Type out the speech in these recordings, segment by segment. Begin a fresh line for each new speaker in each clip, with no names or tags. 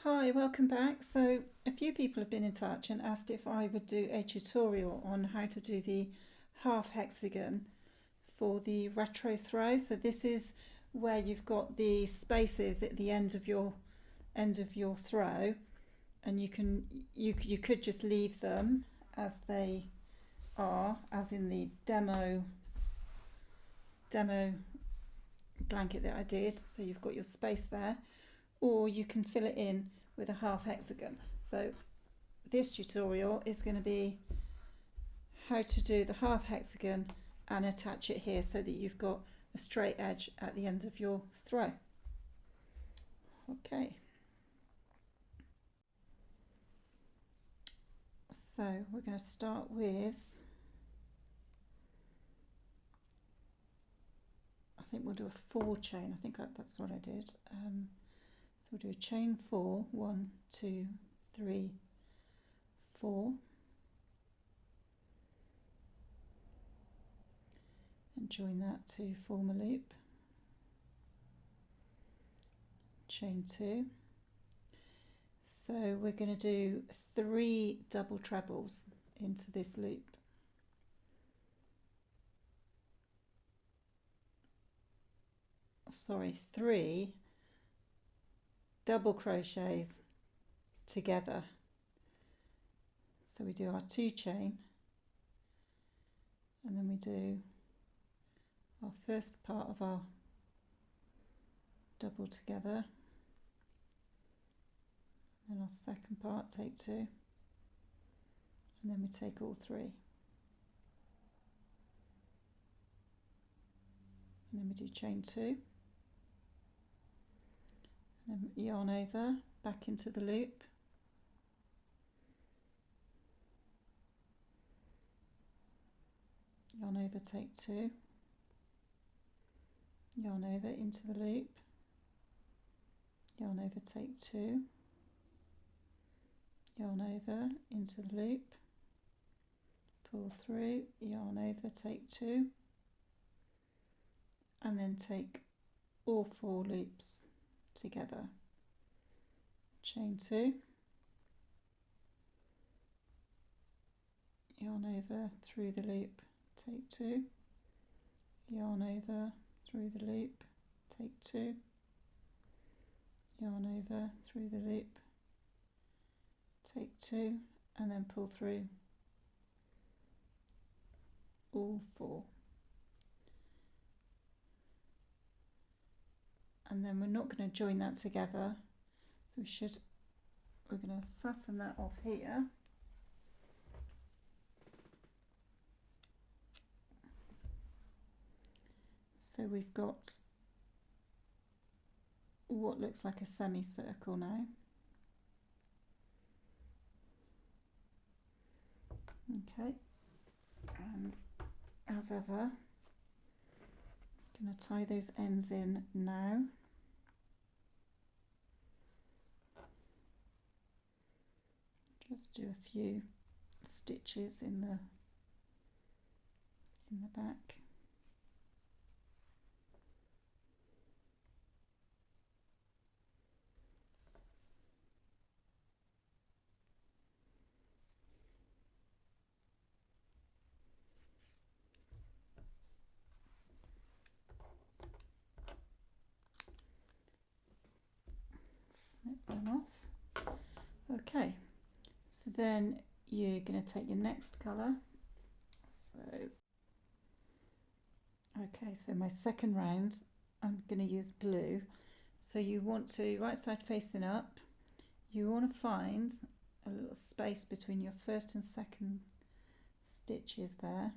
Hi, welcome back. So a few people have been in touch and asked if I would do a tutorial on how to do the half hexagon for the retro throw. So this is where you've got the spaces at the end of your throw, and you could just leave them as they are, as in the demo blanket that I did. So you've got your space there, or you can fill it in with a half hexagon. So this tutorial is going to be how to do the half hexagon and attach it here so that you've got a straight edge at the end of your throw. Okay, so we're going to start with, I think we'll do a 4 chain. I think that's what I did. So we'll do a chain 4, 1, 2, 3, 4, and join that to form a loop. Chain 2. So we're going to do 3 double trebles into this loop. Sorry, 3 double crochets together. So we do our 2 chain, and then we do our first part of our double together, then our second part, take 2, and then we take all 3, and then we do chain 2, and then yarn over back into the loop, yarn over, take 2, yarn over into the loop, yarn over, take 2, yarn over into the loop, pull through, yarn over, take 2, and then take all 4 loops together. Chain 2, yarn over through the loop, take 2, yarn over through the loop, take 2, yarn over through the loop, take 2, and then pull through all 4. And then we're not going to join that together, so we're going to fasten that off here. So we've got what looks like a semicircle now. Okay, and as ever, I'm going to tie those ends in now. Just do a few stitches in the back. Snip them off. Okay, so then you're going to take your next colour. So my second round, I'm going to use blue. So you want to, right side facing up, you want to find a little space between your first and second stitches there.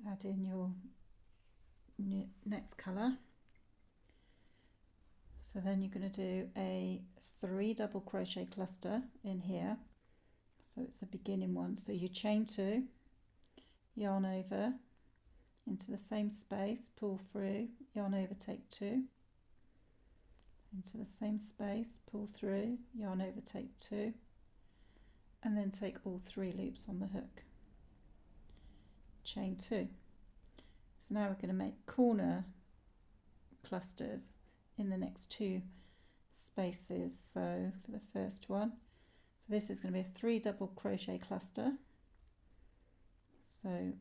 Add in your next colour. So then you're going to do a 3 double crochet cluster in here. So it's a beginning one. So you chain 2, yarn over into the same space, pull through, yarn over, take 2, into the same space, pull through, yarn over, take 2, and then take all 3 loops on the hook. Chain 2. So now we're going to make corner clusters in the next two spaces. So for the first one, so this is going to be a 3 double crochet cluster. So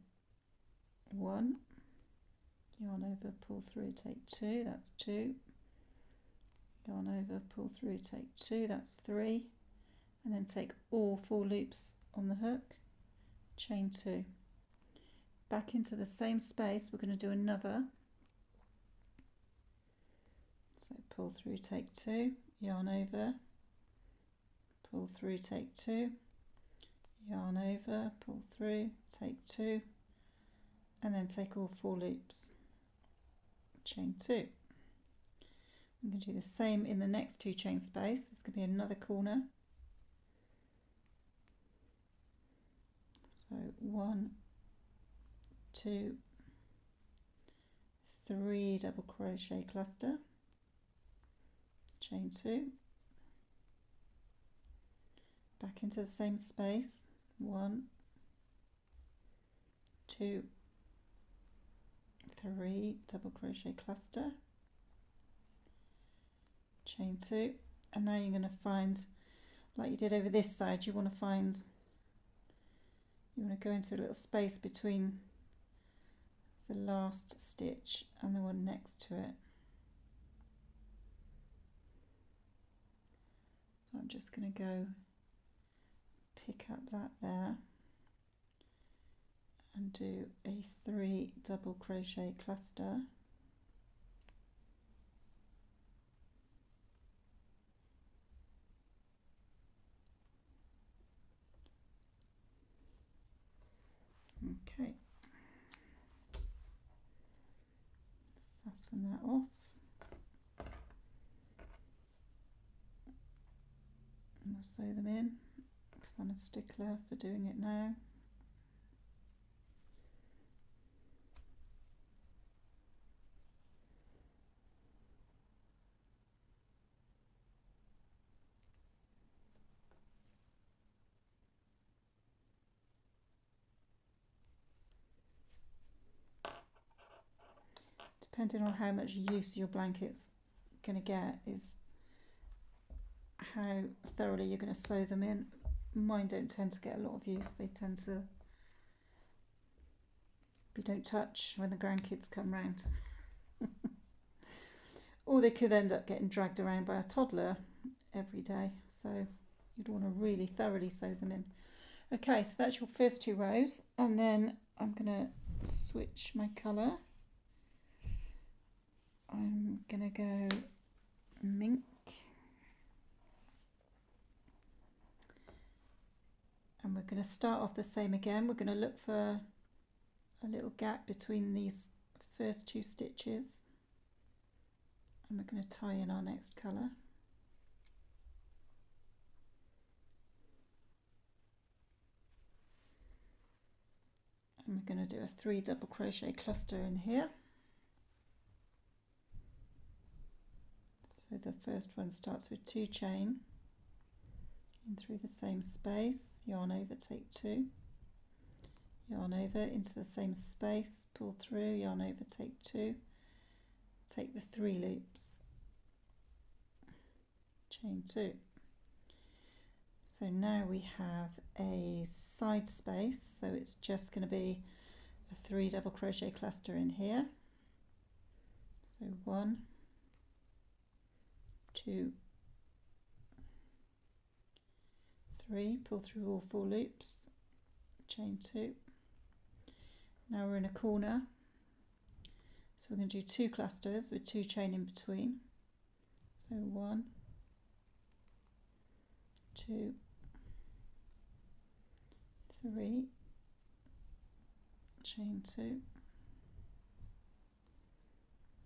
1, yarn over, pull through, take 2, that's 2, yarn over, pull through, take 2, that's 3, and then take all 4 loops on the hook, chain 2. Back into the same space, we're going to do another. So pull through, take 2, yarn over, pull through, take 2, yarn over, pull through, take 2, and then take all 4 loops, chain 2. I'm going to do the same in the next 2 chain space. This could be another corner. So 1, 2, 3 double crochet cluster, chain 2, back into the same space, 1, 2, 3 double crochet cluster, chain 2, and now you're going to find, like you did over this side, you want to go into a little space between the last stitch and the one next to it. So I'm just going to go pick up that there and do a 3 double crochet cluster, okay, fasten that off, and we'll sew them in because I'm a stickler for doing it now. Depending on how much use your blanket's going to get is how thoroughly you're going to sew them in. Mine don't tend to get a lot of use. They tend to be don't touch when the grandkids come round. Or they could end up getting dragged around by a toddler every day. So you'd want to really thoroughly sew them in. Okay, so that's your first 2 rows. And then I'm going to switch my colour. I'm going to go mink. And we're going to start off the same again. We're going to look for a little gap between these first 2 stitches. And we're going to tie in our next colour. And we're going to do a 3 double crochet cluster in here. So the first one starts with 2 chain in through the same space, yarn over, take 2, yarn over into the same space, pull through, yarn over, take 2, take the 3 loops, chain 2. So now we have a side space, so it's just going to be a 3 double crochet cluster in here. So 1, 2, 3, pull through all 4 loops, chain 2. Now we're in a corner, so we're going to do 2 clusters with 2 chain in between. So 1, 2, 3, chain 2,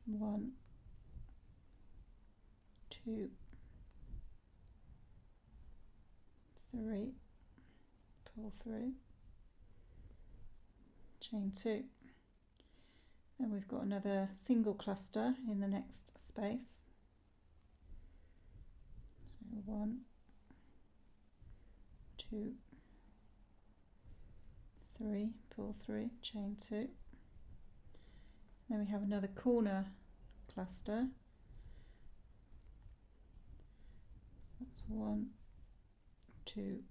1, 2, 3, pull through, chain 2. Then we've got another single cluster in the next space. So 1, 2, 3, pull through, chain 2. Then we have another corner cluster. So that's 1, 2,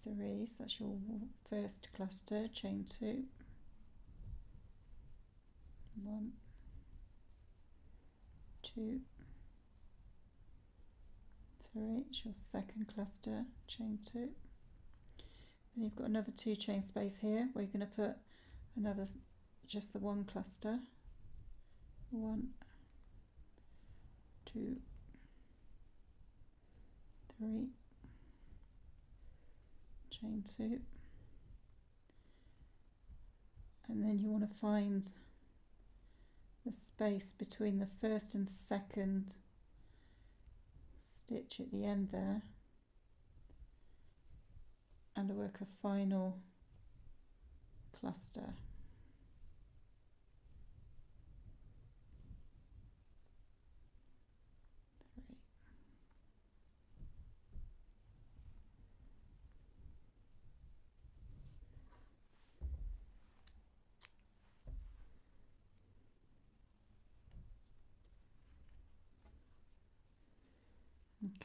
3. So that's your first cluster. Chain 2. 1, 2, 3. It's your second cluster. Chain 2. Then you've got another 2 chain space here where you're going to put another, just the 1 cluster. 1, 2, 3, chain 2, and then you want to find the space between the first and second stitch at the end there, and work a final cluster.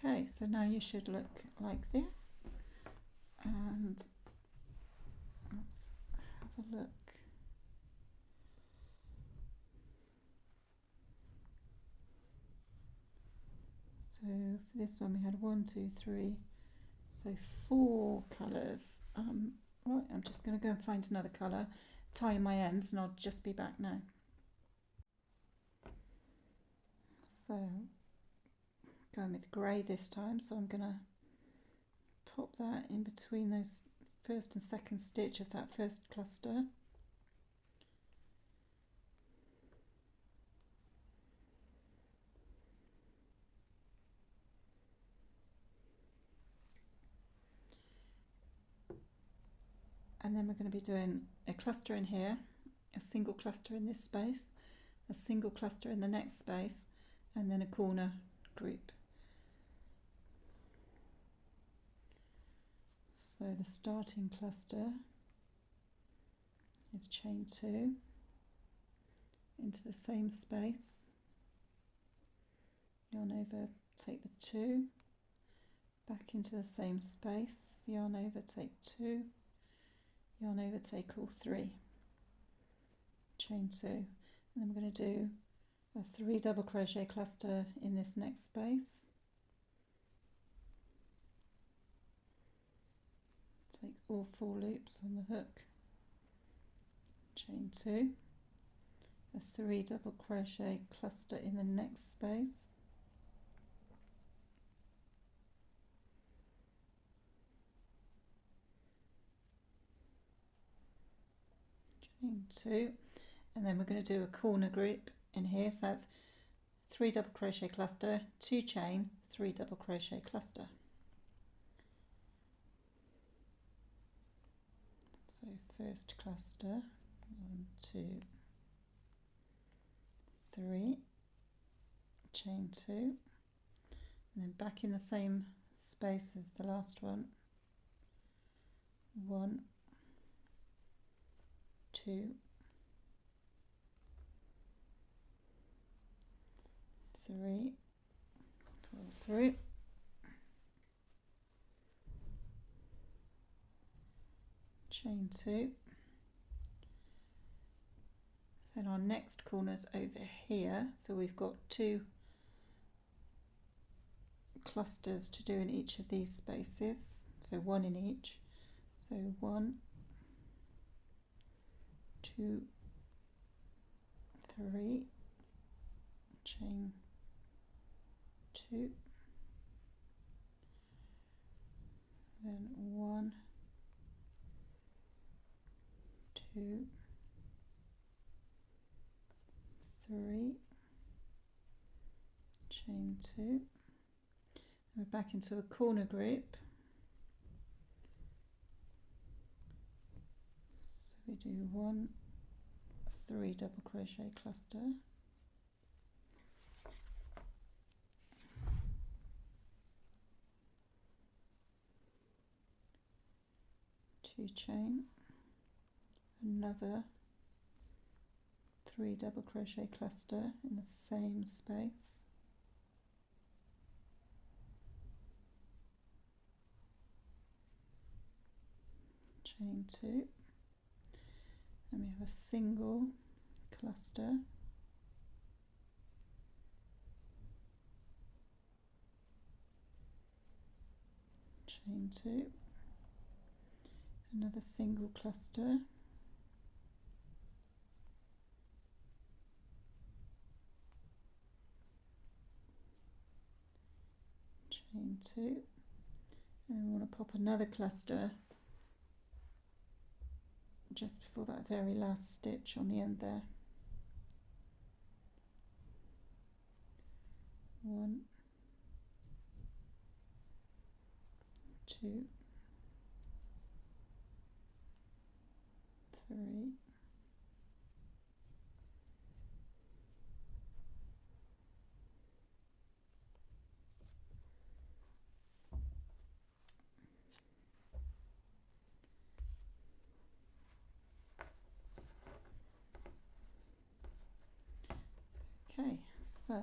Okay, so now you should look like this, and let's have a look. So for this one we had 1, 2, 3, so 4 colours. Right, I'm just going to go and find another colour, tie in my ends, and I'll just be back now. So going with grey this time, so I'm going to pop that in between those first and second stitch of that first cluster. And then we're going to be doing a cluster in here, a single cluster in this space, a single cluster in the next space, and then a corner group. So the starting cluster is chain 2 into the same space, yarn over, take the 2, back into the same space, yarn over, take 2, yarn over, take all 3, chain 2, and then we're going to do a 3 double crochet cluster in this next space. Take all 4 loops on the hook, chain 2, a 3 double crochet cluster in the next space, chain 2, and then we're going to do a corner group in here, so that's 3 double crochet cluster, 2 chain, 3 double crochet cluster. So first cluster, 1, 2, 3, chain 2, and then back in the same space as the last one, 1, 2, 3, pull through, chain 2. So our next corner's over here, so we've got 2 clusters to do in each of these spaces, so 1 in each. So 1, 2, 3, chain 2, then 1, 2, 3, chain 2, we're back into a corner group, so we do 1, 3 double crochet cluster, 2 chain, another 3 double crochet cluster in the same space, chain 2, and we have a single cluster, chain 2, another single cluster, chain 2, and then we want to pop another cluster just before that very last stitch on the end there. 1, 2, 3, okay, so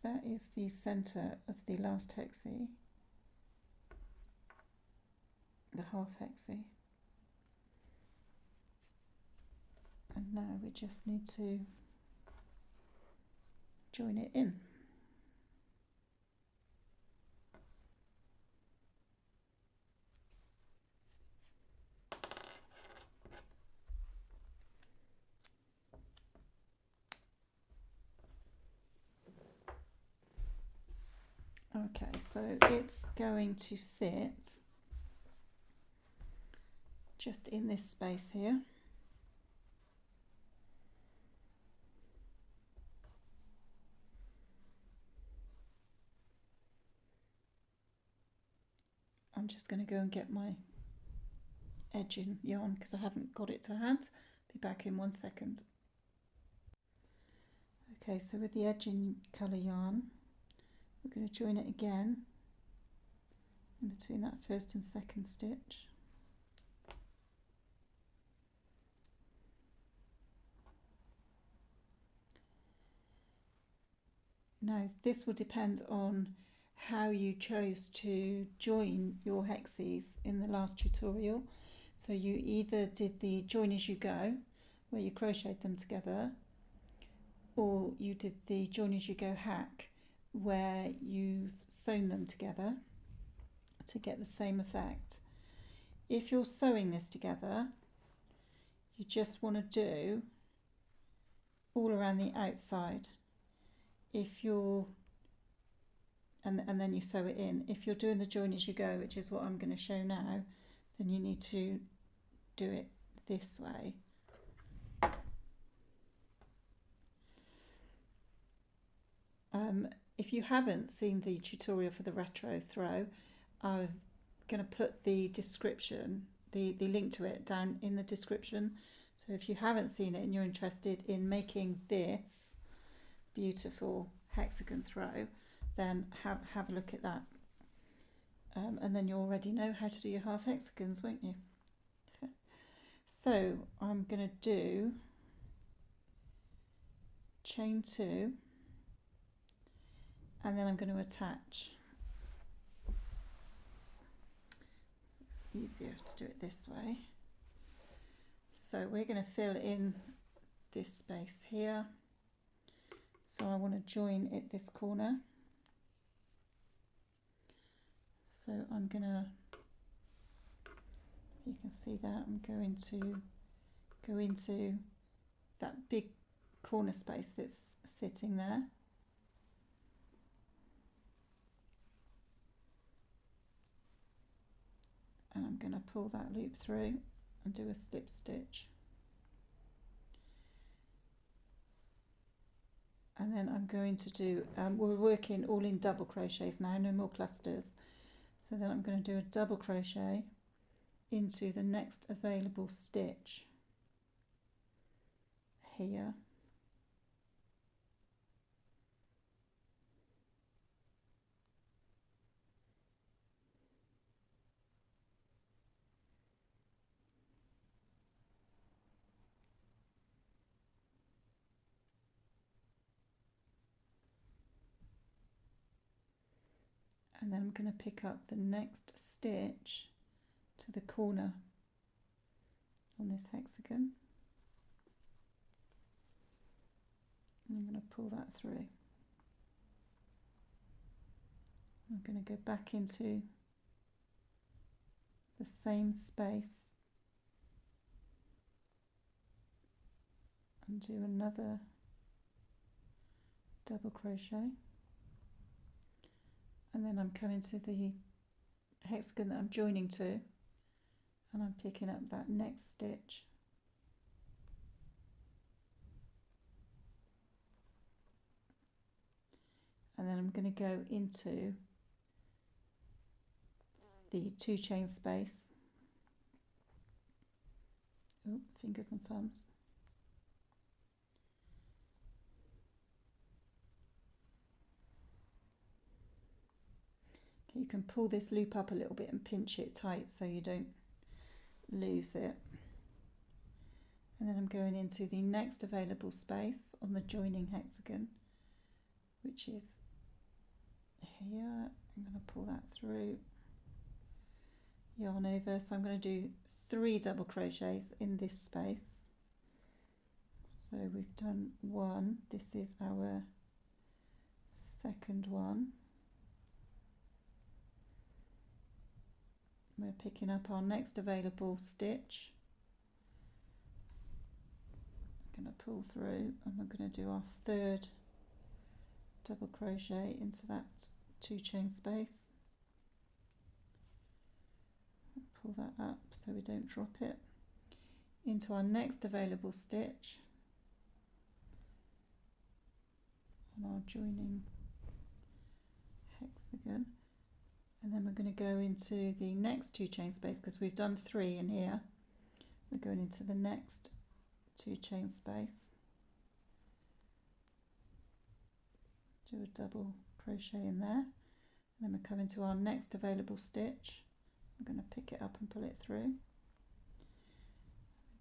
that is the centre of the last hexi, the half hexi, and now we just need to join it in. Okay, so it's going to sit just in this space here. I'm just going to go and get my edging yarn because I haven't got it to hand. Be back in 1 second. Okay, so with the edging colour yarn, we're going to join it again in between that first and second stitch. Now this will depend on how you chose to join your hexes in the last tutorial. So you either did the join as you go, where you crocheted them together, or you did the join as you go hack, where you've sewn them together to get the same effect. If you're sewing this together, you just want to do all around the outside. If you're and then you sew it in. If you're doing the join as you go, which is what I'm going to show now, then you need to do it this way. If you haven't seen the tutorial for the retro throw, I'm going to put the description, the link to it down in the description. So if you haven't seen it and you're interested in making this beautiful hexagon throw, then have a look at that. And then you already know how to do your half hexagons, won't you? So I'm going to do chain 2, and then I'm going to attach. So it's easier to do it this way. So we're going to fill in this space here. So I want to join it this corner. So I'm going to, you can see that, I'm going to go into that big corner space that's sitting there. And I'm going to pull that loop through and do a slip stitch. And then I'm going to do, we're working all in double crochets now, no more clusters. So then I'm going to do a double crochet into the next available stitch here. and then I'm going to pick up the next stitch to the corner on this hexagon, and I'm going to pull that through. I'm going to go back into the same space and do another double crochet, and then I'm coming to the hexagon that I'm joining to, and I'm picking up that next stitch, and then I'm going to go into the 2 chain space. Oh, fingers and thumbs. Okay, you can pull this loop up a little bit and pinch it tight so you don't lose it. And then I'm going into the next available space on the joining hexagon, which is here. I'm going to pull that through, yarn over, so I'm going to do 3 double crochets in this space. So we've done 1, this is our second one. We're picking up our next available stitch. I'm going to pull through, and we're going to do our 3rd double crochet into that 2 chain space. Pull that up so we don't drop it into our next available stitch on our joining hexagon, and then we're going to go into the next 2 chain space because we've done 3 in here. We're going into the next 2 chain space, do a double crochet in there, and then we're coming to our next available stitch. I'm going to pick it up and pull it through,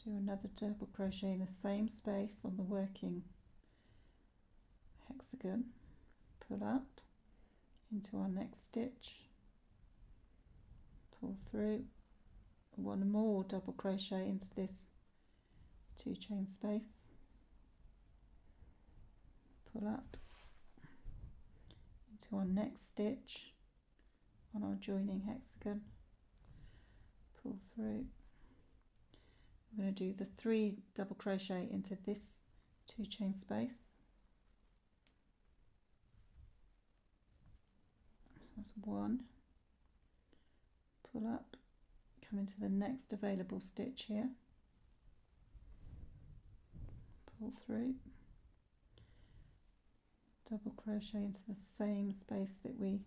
do another double crochet in the same space on the working hexagon, pull up into our next stitch, pull through, 1 more double crochet into this 2 chain space, pull up into our next stitch on our joining hexagon, pull through. I'm going to do the 3 double crochet into this 2 chain space. So that's 1, pull up, come into the next available stitch here, pull through, double crochet into the same space that we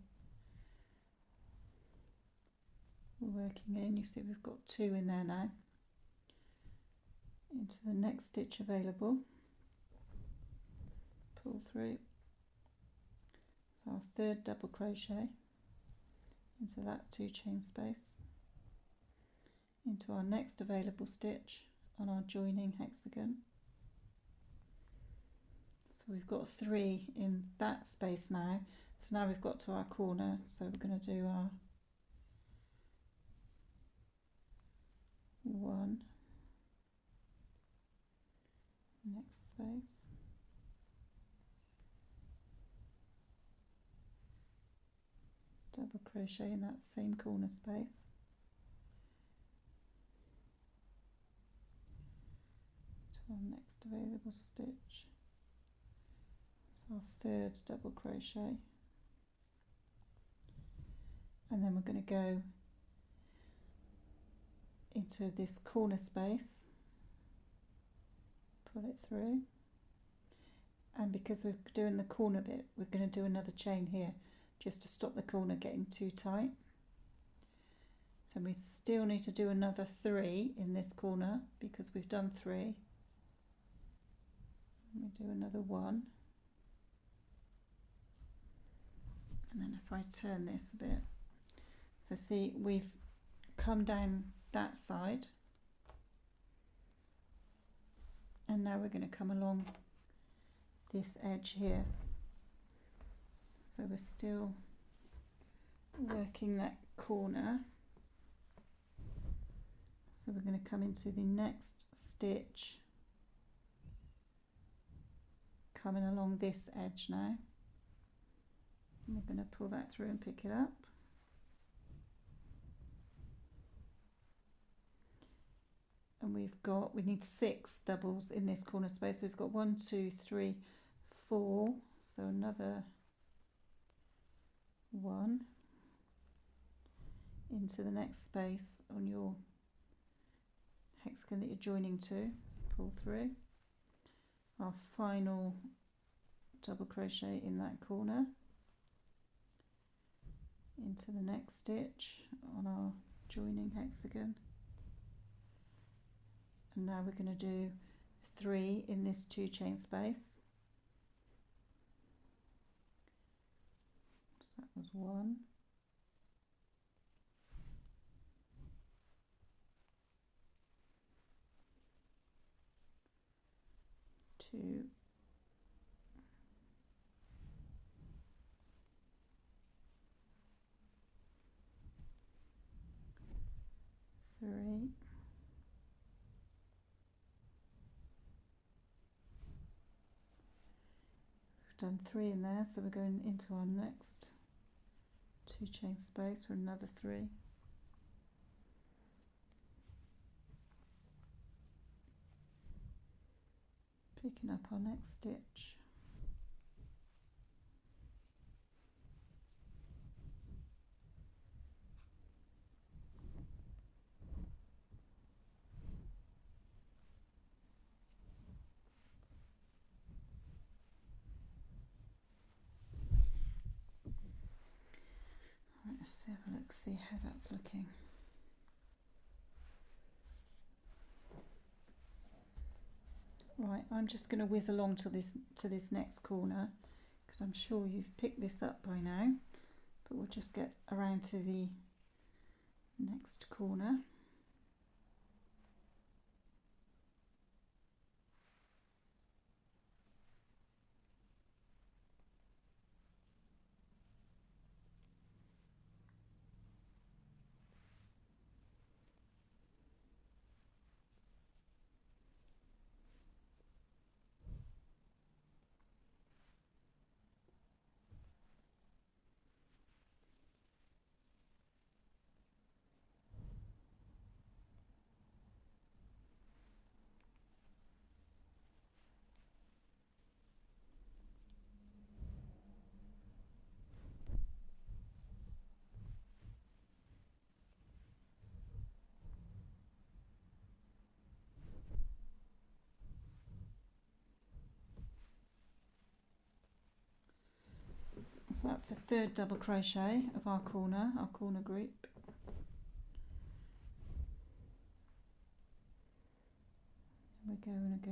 were working in. You see we've got 2 in there now. Into the next stitch available, pull through, so our 3rd double crochet into that 2 chain space, into our next available stitch on our joining hexagon. So we've got 3 in that space now, so now we've got to our corner, so we're going to do our 1, next space, double crochet in that same corner space, to our next available stitch, so our 3rd double crochet, and then we're going to go into this corner space, pull it through, and because we're doing the corner bit, we're going to do another chain here just to stop the corner getting too tight. So we still need to do another 3 in this corner because we've done 3. We do another 1, and then if I turn this a bit, so see we've come down that side, and now we're going to come along this edge here, so we're still working that corner. So we're going to come into the next stitch, coming along this edge now. And we're going to pull that through and pick it up. And we need 6 doubles in this corner space. So we've got 1, 2, 3, 4. So another 1 into the next space on your hexagon that you're joining to. Pull through. Our final double crochet in that corner into the next stitch on our joining hexagon. And now we're going to do 3 in this 2 chain space. So that was 1. 2. 3. Done 3 in there, so we're going into our next 2 chain space for another 3. Picking up our next stitch. Let's have a look, see how that's looking. Right, I'm just going to whiz along to this next corner, because I'm sure you've picked this up by now, but we'll just get around to the next corner. So that's the 3rd double crochet of our corner group. We're going to go,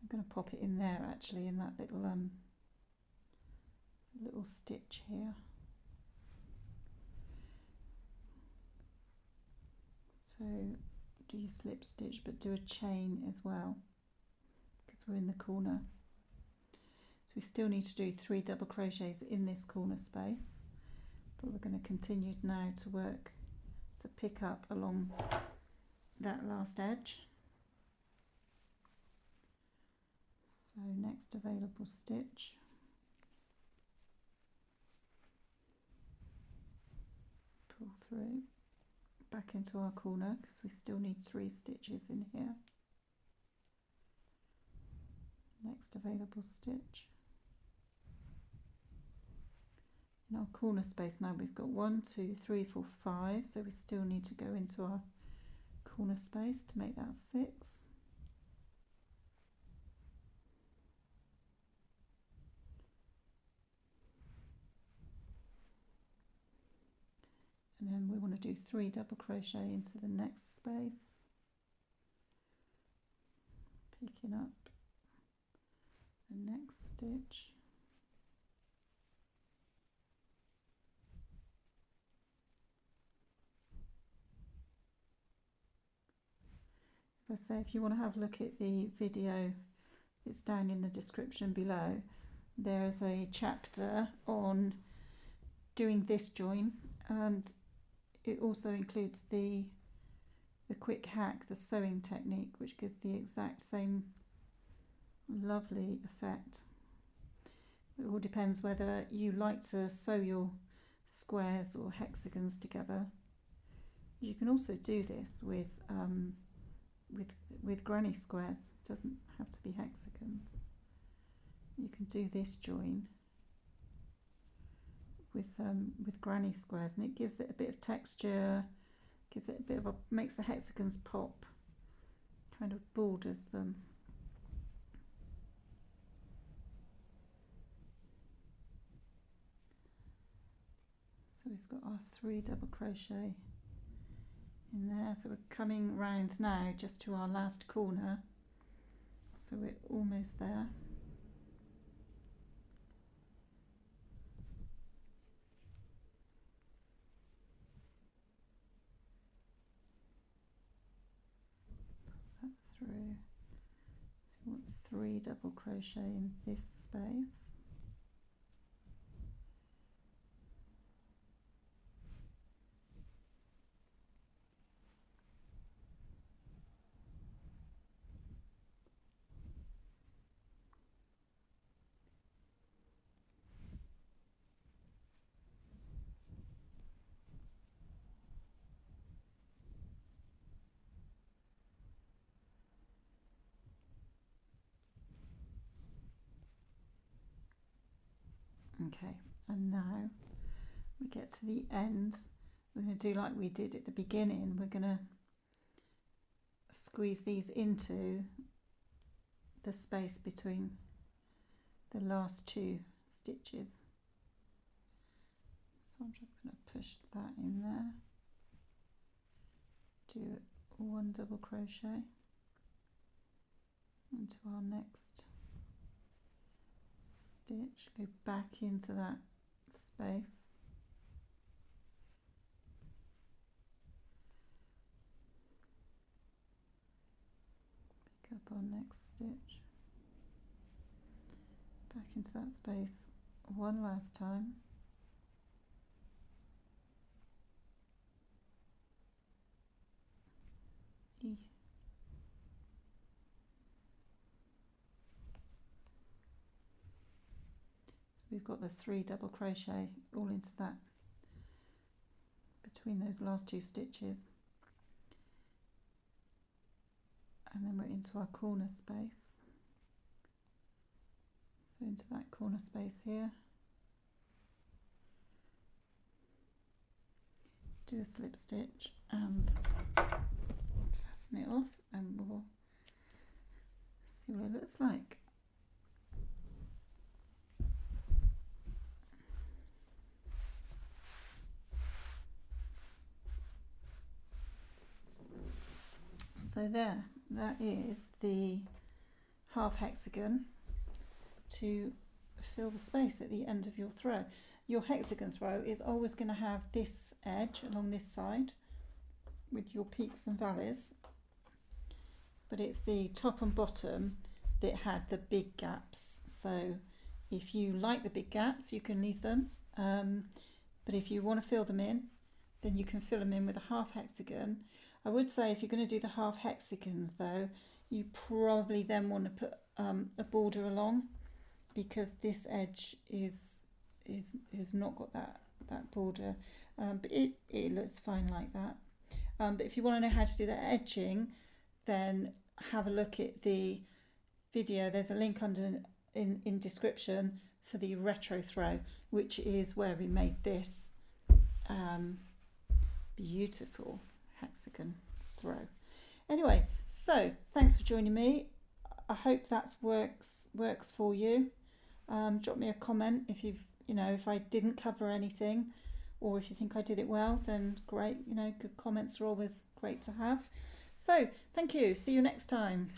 I'm going to pop it in there actually, in that little stitch here. So do your slip stitch, but do a chain as well, because we're in the corner. So we still need to do 3 double crochets in this corner space, but we're going to continue now to work to pick up along that last edge. So next available stitch, pull through, back into our corner, because we still need 3 stitches in here. Next available stitch. In our corner space now we've got 1, 2, 3, 4, 5, so we still need to go into our corner space to make that 6. And then we want to do 3 double crochet into the next space, picking up the next stitch. As I say, if you want to have a look at the video, it's down in the description below. there's a chapter on doing this join, and it also includes the quick hack, the sewing technique, which gives the exact same lovely effect. It all depends whether you like to sew your squares or hexagons together. You can also do this with granny squares. It doesn't have to be hexagons. You can do this join with granny squares, and it gives it a bit of texture, gives it a bit of a, makes the hexagons pop, kind of borders them. So we've got our 3 double crochet in there, so we're coming round now just to our last corner, so we're almost there. Put that through. So we want 3 double crochet in this space. Okay, and now we get to the end. We're going to do like we did at the beginning. We're going to squeeze these into the space between the last 2 stitches. So I'm just going to push that in there. Do 1 double crochet into our next stitch, go back into that space, pick up our next stitch, back into that space one last time, E. We've got the 3 double crochet all into that, between those last 2 stitches, and then we're into our corner space, so into that corner space here, do a slip stitch and fasten it off, and we'll see what it looks like. So there, that is the half hexagon to fill the space at the end of your throw. Your hexagon throw is always going to have this edge along this side with your peaks and valleys, but it's the top and bottom that had the big gaps. So if you like the big gaps, you can leave them, but if you want to fill them in, then you can fill them in with a half hexagon. I would say if you're going to do the half hexagons though, you probably then want to put a border along, because this edge is not got that border, but it looks fine like that. But if you want to know how to do the edging, then have a look at the video. There's a link under in description for the retro throw, which is where we made this beautiful hexagon throw. Anyway, so thanks for joining me. I hope that works for you. Drop me a comment if if I didn't cover anything, or if you think I did it well, then great. Good comments are always great to have. So thank you. See you next time.